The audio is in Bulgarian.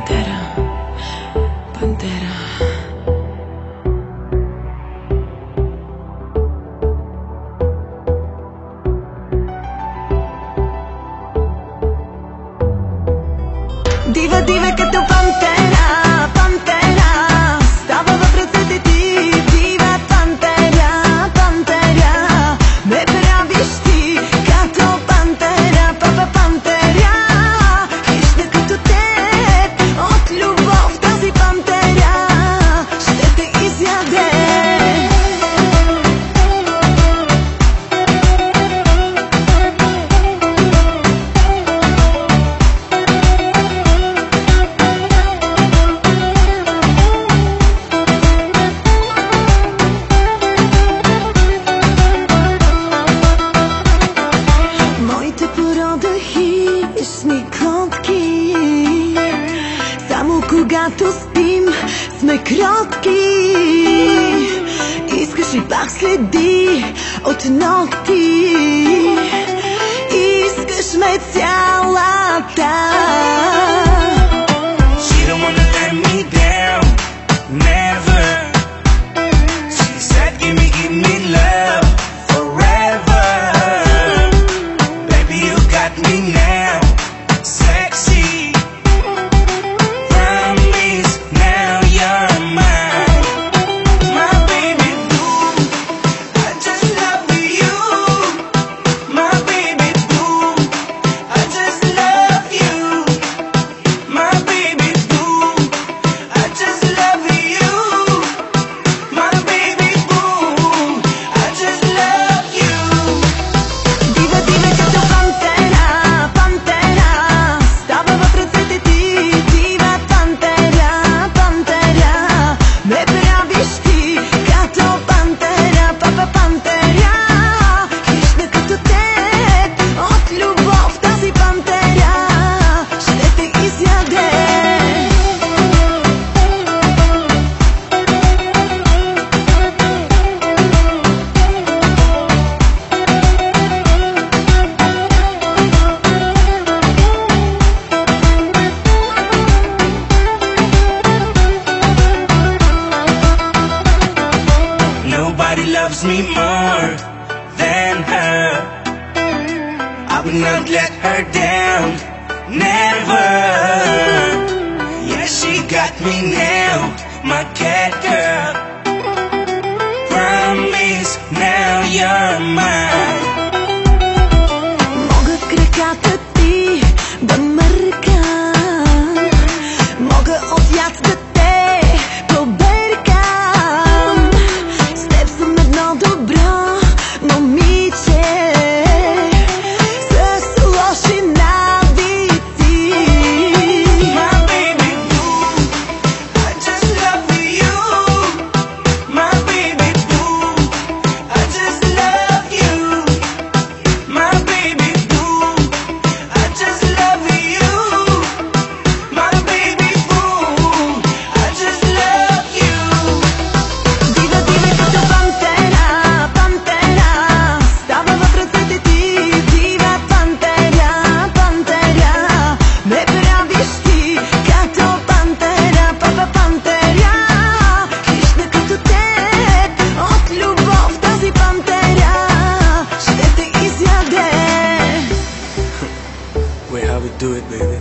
Пантера, пантера. Дива, дива като пантера, пантера, става в ръцете ти. Дива пантера, пантера, ме правиш ти като пантера, папа пантера. Хищна като теб, от любов тази пантера ще те изяде. Хищни котки, само когато спим сме кротки. Искаш ли пак следи от ногти? Искаш ме цялата. She don't wanna let me down, never. She said give me love forever. Baby you got me now, sexy. Promise now you're mine, my baby boo. I just love you, my baby boo. I just love you, my baby boo. I just love you, my baby boo. I just love you. Дива, дива като пантера, пантера, става в ръцете ти. Дива пантера, пантера, ме правиш ти като пантера, папа пантера. Хищна като теб, от любов тази пантера ще те изяде. Nobody loves me more than her. I will not let her down, never. Yeah, she got me now, my cat girl. Promise now you're mine. Могат краката ти да мъркам, мога от яд да те побъркам. С теб съм едно добро момиче с лоши навици. My baby boo, I just love you, my baby boo. I just love you, my baby boo. I just love you, my baby boo. I just love you. Дива, дива като пантера, пантера, става в ръцете ти. Дива пантера, пантера, ме правиш ти като пантера, папа пантера. Хищна като теб, от любов тази пантера ще те изяде. Wait, how we do it, baby?